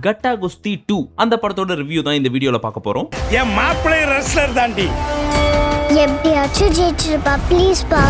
கட்டா குஸ்தி 2 அந்த படத்தோட ரிவ்யூ தான் இந்த வீடியோல பார்க்க போறோம். என் மாப்பிள்ளை ரெஸ்லர் தாண்டி எப்படியாச்சும் ஜெயிச்சிருப்பா ப்ளீஸ் பா.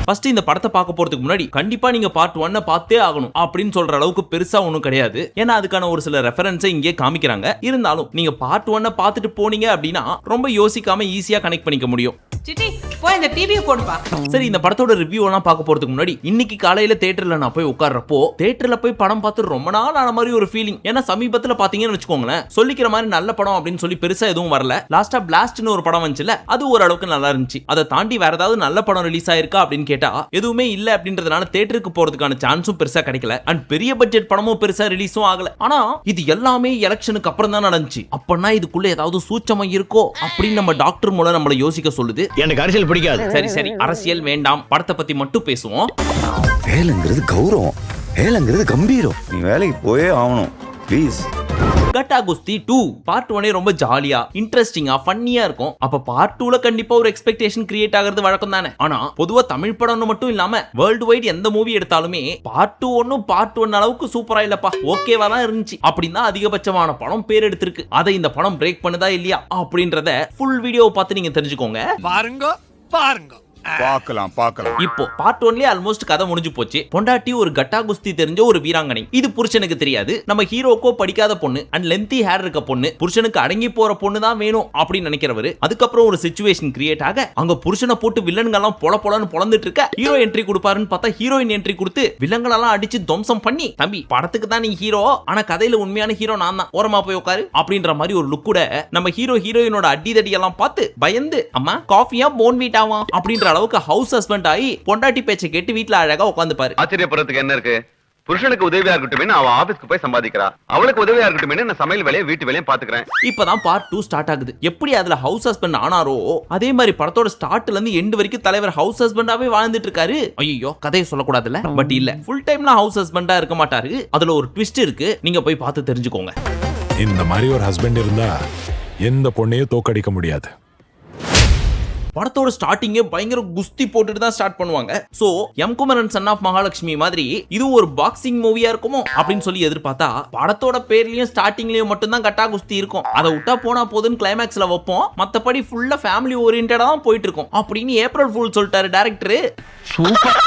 ஃபர்ஸ்ட் இந்த படத்தை பார்க்க போறதுக்கு முன்னாடி கண்டிப்பா நீங்க பார்ட் 1 பார்த்தே ஆகணும் அப்படின்னு சொல்ற அளவுக்கு பெருசா ஒண்ணும் கிடையாது. ஏன்னா அதுக்கான ஒரு சில ரெஃபரன்ஸை இங்கே காமிக்கிறாங்க. இருந்தாலும் நீங்க பார்ட் 1 பார்த்துட்டு போனீங்க அப்படின்னா ரொம்ப யோசிக்காம ஈஸியா கனெக்ட் பண்ணிக்க முடியும். சிட்டி போய் இந்த டிவியை போடுப்பா. சரி, இந்த படத்தோட ரிவ்யூ எல்லாம் பார்க்க போறதுக்கு முன்னாடி இன்னைக்கு காலையில தியேட்டர்ல நான் போய் உட்கார்றப்போ தியேட்டர்ல போய் படம் பார்த்து ரொம்ப நாள் ஆன மாதிரி ஒரு ஃபீலிங். ஏன்னா சமீபத்துல பாத்தீங்கன்னு வச்சுக்கோங்களேன், சொல்லிக்கிற மாதிரி நல்ல படம் அப்படின்னு சொல்லி பெருசா எதுவும் வரல. லாஸ்டா பிளாஸ்ட்னு ஒரு படம் வந்துச்சுல, அது ஓரளவுக்கு நல்லா இருந்துச்சு. அதை தாண்டி வேற ஏதாவது நல்ல படம் ரிலீஸ் ஆயிருக்கா அப்படின்னு கேட்டா எதுவுமே இல்ல. அப்படின்றதுனால தியேட்டருக்கு போறதுக்கான சான்ஸும் பெருசா கிடைக்கல. அண்ட் பெரிய பட்ஜெட் படமும் பெருசா ரிலீஸும் ஆகல. ஆனா இது எல்லாமே எலெக்ஷனுக்கு அப்புறம் தான் நடந்துச்சு. அப்பனா இதுக்குள்ள ஏதாவது சூட்சமா இருக்கோ அப்படின்னு நம்ம டாக்டர் மூலம் நம்மள யோசிக்க சொல்லுது. எனக்கு அரசியல் பிடிக்காது. சரி சரி, அரசியல் வேண்டாம், படத்தை பத்தி மட்டும் பேசுவோம். வேலைங்கிறது கௌரவம், வேலைங்கிறது கம்பீரம். நீ வேலைக்கு போயே ஆகணும் ப்ளீஸ். கட்டா குஸ்தி 2 பார்ட் 1 ரொம்ப ஜாலியா இன்ட்ரெஸ்டிங்கா ஃபன்னியா இருக்கும். அப்ப பார்ட் 2ல கண்டிப்பா ஒரு எக்ஸ்பெக்டேஷன் கிரியேட் ஆகிறது வழக்கம் தானே. ஆனா பொதுவா தமிழ் படம்னு மட்டும் இல்லாம வேர்ல்டு வைட் எந்த மூவி எடுத்தாலுமே பார்ட் 2 பார்ட் 1 அளவுக்கு சூப்பரா இல்லப்பா, ஓகேவா தான் இருந்துச்சு அப்படின்னு அதிகபட்சமான படம் பேர் எடுத்திருக்கு. அதை இந்த படம் பிரேக் பண்ணுதா இல்லையா அப்படின்றத ஃபுல் வீடியோவை பார்த்து நீங்க தெரிஞ்சுக்கோங்க. பாருங்க பாருங்க பார்க்கலாம். இப்போ பார்ட் 1லயே ஆல்மோஸ்ட் கதை முடிஞ்சு போச்சு. பொண்டாட்டி ஒரு கட்டா குஸ்தி தெரிஞ்ச ஒரு வீராங்கனை. இது புருஷனுக்கு தெரியாது. நம்ம ஹீரோக்கோ படிக்காத பொண்ணு அண்ட் லென்த்தி ஹேர் இருக்க பொண்ணு. புருஷனுக்கு அடங்கி போற பொண்ணு தான் வேணும் அப்படின்னு நினைக்கிறவரு. அதுக்கப்புறம் ஒரு சிச்சுவேஷன் கிரியேட் ஆக அங்க புருஷனை போட்டு வில்லன்கள் எல்லாம் பொலன்னு பொளந்துட்டு இருக்க ஹீரோ என்ட்ரி கொடுப்பாருன்னு பார்த்தா ஹீரோயின் என்ட்ரி கொடுத்து வில்லன்கள் எல்லாம் அடிச்சு துவம்சம் பண்ணி, தம்பி படத்துக்கு தான் நீ ஹீரோ, ஆனா கதையில உண்மையான ஹீரோ நான் தான், ஓரமா போய் உட்காரு அப்படின்ற மாதிரி ஒரு லுக் கூட நம்ம ஹீரோயினோட அடிதடி எல்லாம் பார்த்து பயந்து அம்மா காஃபியா போன் வீட்டாவா அப்படின்ற அளவுக்கு ஹவுஸ் ஹஸ்பண்ட் ஆகி பொண்டாட்டி பேச்சை கேட்டு வீட்ல அழகா உட்கார்ந்துப்பாரு. ஆச்சரியப்படுறதுக்கு என்ன இருக்கு? புருஷனுக்கு உதவியா இருக்கட்டும், அவ ஆபீஸ்க்கு போய் சம்பாதிக்கிறா. அவளுக்கு உதவியா இருக்கட்டும், நான் சமையல் வேலையை வீட்டு வேலையும் பாத்துக்கிறேன். இப்பதான் பார்ட் 2 ஸ்டார்ட் ஆகுது. எப்படி அதுல ஹவுஸ் ஹஸ்பண்ட் ஆனாரோ அதே மாதிரி படத்தோட ஸ்டார்ட்ல இருந்து எண்ட் வரைக்கும் தலைவர் ஹவுஸ் ஹஸ்பண்டாவே வாழ்ந்துட்டு இருக்காரு. ஐயோ கதையை சொல்லக்கூடாதுல்ல, பட் இல்ல ஃபுல் டைம்ல ஹவுஸ் ஹஸ்பண்டா இருக்க மாட்டாரு. அதுல ஒரு ட்விஸ்ட் இருக்கு, நீங்க போய் பார்த்து தெரிஞ்சுக்கோங்க. இந்த மாதிரி ஒரு ஹஸ்பண்ட் இருந்தா எந்த பொண்ணையும் தோக்கடிக்க முடியாது. படத்தோட ஸ்டார்டிங்கே பயங்கர குஸ்தி போட்டுட்டு தான் ஸ்டார்ட் பண்ணுவாங்க. So M Kumaran son of Mahalakshmi மாதிரி இது ஒரு பாக்ஸிங் மூவியா இருக்குமோ அப்படின்னு சொல்லி எதிர்பார்த்தா படத்தோட பேர்லயும் ஸ்டார்டிங்லயும் மட்டும் தான் கட்டா குஸ்தி இருக்கும். அதை விட்டா போனா போதுன்னு கிளைமேக்ஸ்ல வைப்போம். மத்தபடி ஃபுல்லா ஃபேமிலி ஓரியன்டடா தான் போயிட்டு இருக்கும் அப்படின்னு ஏப்ரல் ஃபூல் சொல்லிட்டாரு டைரக்டர். சூப்பர்.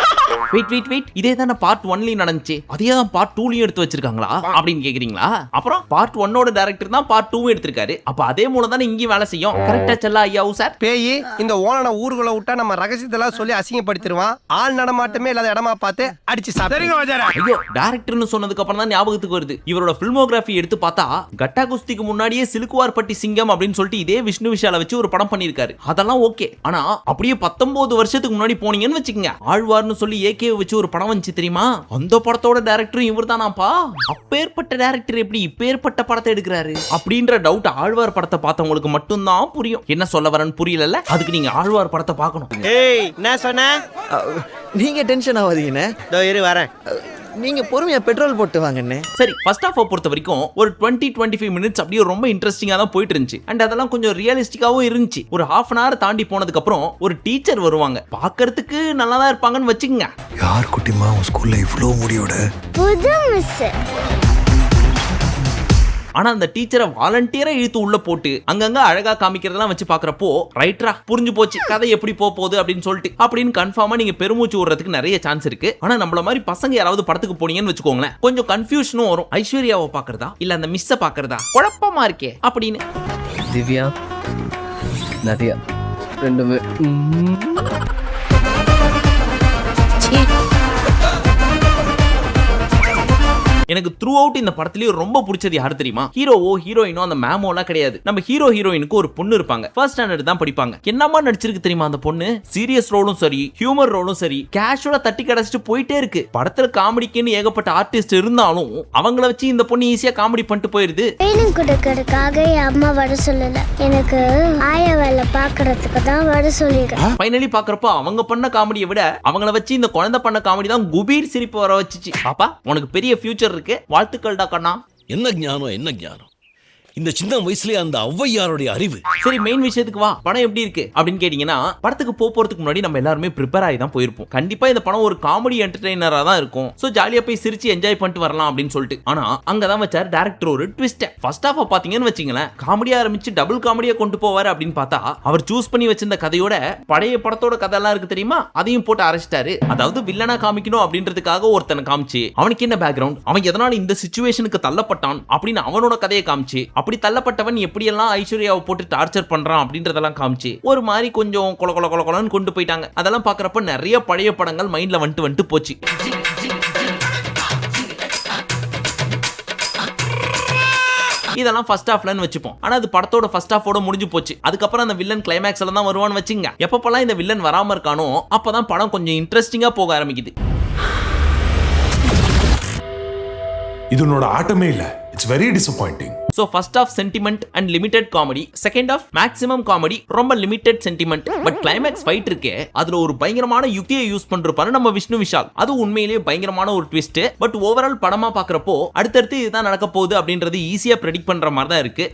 வெயிட் இதே தான பார்ட் 1லயும் நடந்துச்சு, அதே தான் பார்ட் 2லயும் எடுத்து வச்சிருக்காங்களா அப்படின்னு கேக்குறீங்களா? அப்புறம் பார்ட் 1ஓட டைரக்டர் தான் பார்ட் 2 எடுத்திருக்காரு. அப்ப அதே மூலம் தானே இங்கேயும் வேலை செய்யும். கரெக்டா செல்லா ஐயா சார்? பேய் இந்த ஓனனை ஊருக்குள்ள விட்டா நம்ம ரகசியத்தெல்லாம் சொல்லி அசிங்கப்படுத்திடுவான். ஆள் நடமாட்டமே இல்லாத இடமா பார்த்து அடிச்சு சாப்பிடுங்க. ஐயோ டைரக்டர்னு சொன்னதுக்கு அப்புறம் தான் ஞாபகத்துக்கு வருது, இவரோட ஃபில்மோகிராஃபி எடுத்து பார்த்தா கட்டா குஸ்திக்கு முன்னாடியே சிலுக்குவார்பட்டி சிங்கம் அப்படின்னு சொல்லிட்டு இதே விஷ்ணு விஷால வச்சு ஒரு படம் பண்ணிருக்காரு. அதெல்லாம் ஓகே. ஆனா அப்படியே 19 வருஷத்துக்கு முன்னாடி போனீங்கன்னு வச்சுக்கோங்க, ஆழ்வார்னு சொல்லி ஏகேவை வச்சு ஒரு படம் வந்துச்சு தெரியுமா? அந்த படத்தோட டைரக்டரும் இவர் தானாப்பா. அப்பேற்பட்ட டைரக்டர் எப்படி இப்பேற்பட்ட படத்தை எடுக்கிறாரு அப்படின்ற டவுட் ஆழ்வார் படத்தை பார்த்தவங்களுக்கு மட்டும்தான் புரியும். என்ன சொல்ல வரேன்னு புரியல. அதுக்கு நீங்க ஆழ்வார் படத்தை பார்க்கணும். ஏய் என்ன சொன்ன? நீங்க டென்ஷன் ஆகாதீங்கண்ணே, இதோ இரு வரேன். நீங்க பொறுமையா பெட்ரோல் போட்டு வாங்கண்ணே. சரி, ஃபர்ஸ்ட் ஹாஃப் பொறுத்த வரைக்கும் ஒரு 20-25 மினிட்ஸ் அப்படியே ரொம்ப இன்ட்ரெஸ்டிங்கா தான் போயிட்டு இருந்துச்சு. அண்ட் அதெல்லாம் கொஞ்சம் ரியலிஸ்டிக்காவும் இருந்துச்சு. ஒரு half an hour தாண்டி போனதுக்கு அப்புறம் ஒரு டீச்சர் வருவாங்க. பார்க்கிறதுக்கு நல்லா தான் இருப்பாங்கன்னு வச்சுக்கோங்க. யார் குட்டிமா உன் ஸ்கூல்ல இவ்ளோ முடியோட? புது மிஸ். ஆனா அந்த டீச்சரை வாலண்டியரா இழுத்து உள்ள போட்டு அங்கங்க அழகா காமிக்கிறதெல்லாம் வச்சு பாக்குறப்போ ரைட்டரா புரிஞ்சு போச்சு கதை எப்படி போகுது அப்படின்னு சொல்லிட்டு அப்படின்னு கன்ஃபார்மா நீங்க பெருமூச்சு விடுறதுக்கு நிறைய சான்ஸ் இருக்கு. ஆனா நம்மள மாதிரி பசங்க யாராவது படத்துக்கு போனீங்கன்னு வச்சுக்கோங்களேன், கொஞ்சம் கன்ஃபியூஷனும் வரும். ஐஸ்வர்யாவை பாக்குறதா இல்ல அந்த மிஸ்ஸை பாக்குறதா குழப்பமா இருக்கே அப்படின்னு. திவ்யா நதியா ரெண்டுமே எனக்கு த்ரூ அவுட் இந்த படத்துலயும் ரொம்ப பிடிச்சது யாரு தெரியுமா? ஹீரோவோ ஹீரோயினோ அந்த மேமோலாம் கிடையாது. நம்ம ஹீரோ ஹீரோயினுக்கு ஒரு பொண்ணு இருப்பாங்க. ஃபர்ஸ்ட் ஸ்டாண்டர்ட் தான் படிப்பாங்க. என்னமா நடிச்சிருக்கு தெரியுமா அந்த பொண்ணு? சீரியஸ் ரோலும் சரி, ஹியூமர் ரோலும் சரி, கேஷுவலா தட்டி கடைச்சிட்டு போயிட்டே இருக்கு. படத்துல காமெடிக்குன்னு ஏகப்பட்ட ஆர்டிஸ்ட் இருந்தாலும் அவங்கள வச்சு இந்த பொண்ணு ஈஸியா காமெடி பண்ணிட்டு போயிருது. ட்ரைனிங் கொடுக்கறதுக்காக என் அம்மா வர சொல்லல, எனக்கு ஆயா வேலை பாக்குறதுக்கு தான் வர சொல்லிருக்கேன். ஃபைனலி பாக்குறப்போ அவங்க பண்ண காமெடியை விட அவங்கள வச்சு இந்த குழந்தை பண்ண காமெடி தான் குபீர் சிரிப்பு வர வச்சுச்சு. பாப்பா உனக்கு பெரிய ஃபியூச்சர் இருக்கு, வாழ்த்துக்கள்டா கண்ணா. என்ன ஞானம் என்ன ஞானம்! இந்த சின்ன வயசுலயே அந்த ஔவையாருடைய அறிவு. சரி மெயின் விஷயத்துக்கு வா. படம் எப்படி இருக்கு அப்படின்னு கேட்டீங்கன்னா, படத்துக்கு போறதுக்கு முன்னாடி நம்ம எல்லாருமே ப்ரிப்பேர் ஆகி தான் போயிருப்போம். கண்டிப்பா இந்த படம் ஒரு காமெடி என்டர்டெய்னரா தான் இருக்கும். சோ ஜாலியா போய் சிரிச்சு என்ஜாய் பண்ணிட்டு வரலாம் அப்படின்னு சொல்லிட்டு. ஆனா அங்கதான் வச்சார் டைரக்டர் ஒரு ட்விஸ்ட். ஃபர்ஸ்ட் ஹாஃப் பாத்தீங்கன்னு வச்சீங்களேன், காமெடியா ஆரம்பிச்சு டபுள் காமெடியா கொண்டு போவாரு அப்படின்னு பார்த்தா, அவர் சூஸ் பண்ணி வச்சிருந்த கதையோட பழைய படத்தோட கதையெல்லாம் இருக்கு தெரியுமா, அதையும் போட்டு அரைச்சிட்டாரு. அதாவது வில்லனா காமிக்கணும் அப்படின்றதுக்காக ஒருத்தனை காமிச்சு, அவனுக்கு என்ன பேக்ரவுண்ட், அவன் எதனால இந்த சிச்சுவேஷனுக்கு தள்ளப்பட்டான் அப்படின்னு அவனோட கதையை காமிச்சு, அப்படி தள்ளப்பட்டவன் எப்படியெல்லாம் ஐஸ்வர்யாவை போட்டு டார்ச்சர் பண்றான் அப்படின்றதெல்லாம் காமிச்சு ஒரு மாதிரி கொஞ்சம் கொல கொல கொல கொலன்னு கொண்டு போயிட்டாங்க. அதெல்லாம் பாக்குறப்ப நிறைய பழைய படங்கள் மைண்ட்ல வந்துட்டு போச்சு. இதெல்லாம் ஃபர்ஸ்ட் ஹாஃப்லன்னு வச்சுப்போம். ஆனா அது படத்தோட ஃபர்ஸ்ட் ஹாஃபோட முடிஞ்சு போச்சு. அதுக்கப்புறம் அந்த வில்லன் கிளைமேக்ஸ்ல தான் வருவான்னு வச்சுங்க. எப்பப்பெல்லாம் இந்த வில்லன் வராம இருக்கானோ அப்பதான் படம் கொஞ்சம் இன்ட்ரெஸ்டிங்கா போக ஆரம்பிக்குது. இது உன்னோட ஆட்டமே இல்ல. It's very disappointing. So first half sentiment and limited comedy, second half maximum comedy, ரொம்ப limited sentiment, but climax fight இருக்கே, அதுல ஒரு பயங்கரமான யுக்தியை யூஸ் பண்றாரு நம்ம விஷ்ணு விஷால். அது உண்மையிலேயே பயங்கரமான ஒரு ட்விஸ்ட். பட் ஓவரால் படமா பாக்குறப்போ அடுத்தடுத்து இதுதான் நடக்க போகுது அப்படின்றது ஈஸியா ப்ரெடிக்ட் பண்ற மாதிரி தான் இருக்கு.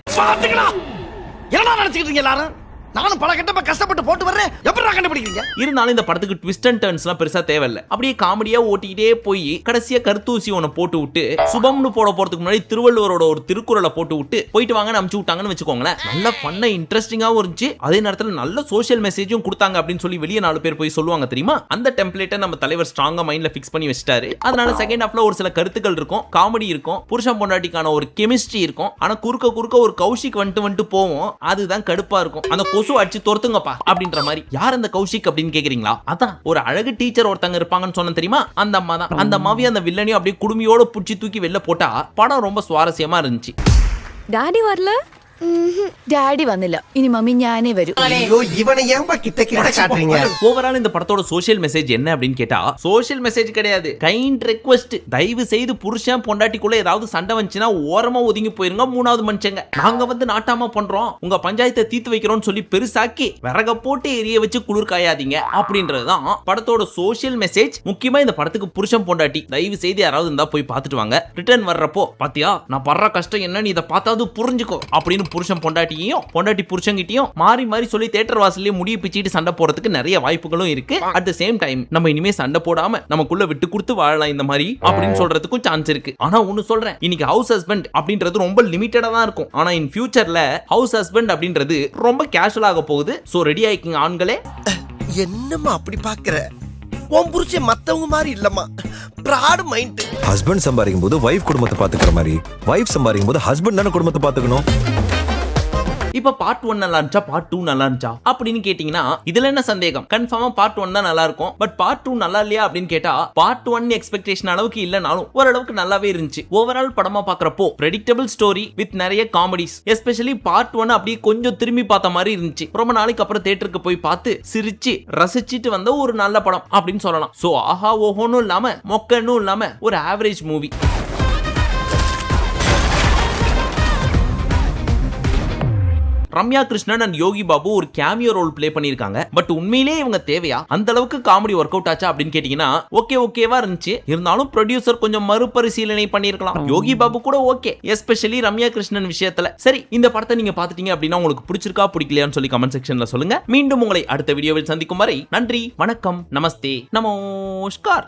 என்ன நினைச்சிட்டு இருக்கீங்க எல்லாரும்? நானும் பல கட்டமா கஷ்டப்பட்டு போட்டு வர்றேன், எப்படி கண்டுபிடிக்கிறீங்க? இருந்தாலும் இந்த படத்துக்கு ட்விஸ்ட் அண்ட் டர்ன்ஸ்லாம் பெருசா தேவையில்லை. அப்படியே காமெடியா ஓட்டிக்கிட்டே போய் கடைசியா கருத்தூசி ஒன்று போட்டு விட்டு சுபம்னு போறதுக்கு முன்னாடி திருவள்ளுவரோட ஒரு திருக்குறளை போட்டு விட்டு போயிட்டு வாங்கன்னு அனுப்பிச்சு விட்டாங்கன்னு வச்சுக்கோங்களேன். நல்ல ஃபன்னா இன்ட்ரெஸ்டிங்காகவும் இருந்துச்சு. அதே நேரத்தில் நல்ல சோஷியல் மெசேஜும் கொடுத்தாங்க அப்படின்னு சொல்லி வெளியே 4 பேர் போய் சொல்லுவாங்க தெரியுமா. அந்த டெம்ப்ளேட்டை நம்ம தலைவர் ஸ்ட்ராங்கா மைண்ட்ல ஃபிக்ஸ் பண்ணி வச்சிட்டாரு. அதனால செகண்ட் ஹாஃப்ல ஒரு சில கருத்துக்கள் இருக்கும், காமெடி இருக்கும், புருஷன் பொண்டாட்டிக்கான ஒரு கெமிஸ்ட்ரி இருக்கும். ஆனா குறுக்க ஒரு கௌஷிக் வந்துட்டு போவோம். அதுதான் கடுப்பா இருக்கும். அந்த கொசு அடிச்சு தோர்த்துங்கப்பா அப்படின்ற மாதிரி. யார் அந்த கௌஷிக் அப்படின்னு கேக்குறீங்களா? அதான் ஒரு அழகு டீச்சர் ஒருத்தங்க இருப்பாங்கன்னு சொன்ன தெரியுமா, அந்த அம்மா தான். அந்த அம்மாவையும் அந்த வில்லனையும் அப்படியே குடுமியோட புடிச்சு தூக்கி வெளில போட்டா படம் ரொம்ப சுவாரஸ்யமா இருந்துச்சு. டாடி வரல? டாடி வന്നില്ല. இனி மம்மி ஞானே வரும். ஐயோ இவனை ஏன்பா கிட்ட காட்டுறீங்க? ஓவரால் இந்த படத்தோட சோஷியல் மெசேஜ் என்ன அப்படின்னு கேட்டா, சோஷியல் மெசேஜ் கிடையாது, கைண்ட் ரெக்வெஸ்ட். தயவு செய்து புருஷன் பொண்டாட்டிக்குள்ள ஏதாவது சண்டை வந்துச்சுன்னா ஓரமா ஒதுங்கி போயிருங்க. 3வது மனுஷங்க, நாங்க வந்து நாட்டாம பண்றோம், உங்க பஞ்சாயத்தை தீர்த்து வைக்கிறோம்னு சொல்லி பெருசாக்கி விறக போட்டு எரிய வச்சு குளிர் காயாதீங்க அப்படின்றதுதான் படத்தோட சோஷியல் மெசேஜ். முக்கியமா இந்த படத்துக்கு புருஷன் பொண்டாட்டி தயவு செய்து யாராவது இருந்தா போய் பார்த்துட்டு வாங்க. ரிட்டர்ன் வர்றப்போ பாத்தியா நான் படுற கஷ்டம் என்னன்னு இதை பார்த்தாவது புரிஞ்சுக்கோ அப்படின்னு புருஷன் பொண்டாட்டியையும் பொண்டாட்டி புருஷங்கிட்டையும் மாறி மாறி சொல்லி தியேட்டர் வாசல்லே முடிய பிச்சிட்டு சண்டை போறதுக்கு நிறைய வாய்ப்புகளும் இருக்கு. அட் த சேம் டைம் நம்ம இனிமே சண்டை போடாம நமக்குள்ள விட்டு கொடுத்து வாழலாம் இந்த மாதிரி அப்படின்னு சொல்றதுக்கும் சான்ஸ் இருக்கு. ஆனா ஒன்னு சொல்றேன், இன்னைக்கு ஹவுஸ் ஹஸ்பண்ட் அப்படின்றது ரொம்ப லிமிட்டடா தான் இருக்கும். ஆனா இன் ஃபியூச்சர்ல ஹவுஸ் ஹஸ்பண்ட் அப்படின்றது ரொம்ப கேஷுவல் ஆக போகுது. சோ ரெடி ஆயிக்கிங்க ஆண்களே. என்னம்மா அப்படி பாக்குற? உன் புருஷன் மத்தவங்க மாதிரி இல்லம்மா, பிராட் மைண்ட். ஹஸ்பண்ட் சம்பாதிக்கும் போது வைஃப் குடும்பத்தை பாத்துக்கிற மாதிரி, வைஃப் சம்பாதிக்கும் போது ஹஸ்பண்ட் தானே குடும்பத்தை பாத்துக்கணும். இப்ப பார்ட் 1 நல்லா இருந்துச்சா பார்ட் 2 நல்லா இருந்துச்சா அப்படின்னு கேட்டீங்கன்னா இதுல என்ன சந்தேகம்? கன்ஃபார்மா பார்ட் 1 தான் நல்லா இருக்கும். பட் பார்ட் 2 நல்லா இல்லையா அப்படின்னு கேட்டா பார்ட் 1 எக்ஸ்பெக்டேஷன் அளவுக்கு இல்லனாலும் ஓரளவுக்கு நல்லாவே இருந்துச்சு. ஓவரால் படமா பாக்குறப்போ பிரெடிக்டபிள் ஸ்டோரி வித் நிறைய காமெடிஸ், எஸ்பெஷலி பார்ட் 1 அப்படியே கொஞ்சம் திரும்பி பார்த்த மாதிரி இருந்துச்சு. ரொம்ப நாளைக்கு அப்புறம் தியேட்டருக்கு போய் பார்த்து சிரிச்சு ரசிச்சிட்டு வந்த ஒரு நல்ல படம் அப்படின்னு சொல்லலாம். சோ ஆஹா ஓஹோன்னு இல்லாம மொக்கன்னு இல்லாம ஒரு average movie. Ramya Krishnan and Yogi Babu ஒரு கேமியோ ரோல் பிளே பண்ணிருக்காங்க. பட் உண்மையிலேயே இவங்க தேவையா? அந்த அளவுக்கு காமெடி ஒர்க் அவுட் ஆச்சா அப்படின்னு கேட்டீங்கன்னா ஓகேவா இருந்துச்சு. இருந்தாலும் ப்ரொடியூசர் கொஞ்சம் மறுபரிசீலனை பண்ணிருக்கலாம். யோகி பாபு கூட ஓகே, எஸ்பெஷலி ரம்யா கிருஷ்ணன் விஷயத்துல. சரி, இந்த படத்தை நீங்க பாத்துட்டீங்க அப்படின்னா உங்களுக்கு பிடிச்சிருக்கா பிடிக்கலையான்னு சொல்லி கமெண்ட் செக்ஷன்ல சொல்லுங்க. மீண்டும் உங்களை அடுத்த வீடியோவில் சந்திக்கும் வரை நன்றி, வணக்கம், நமஸ்தே, நமஸ்கார்.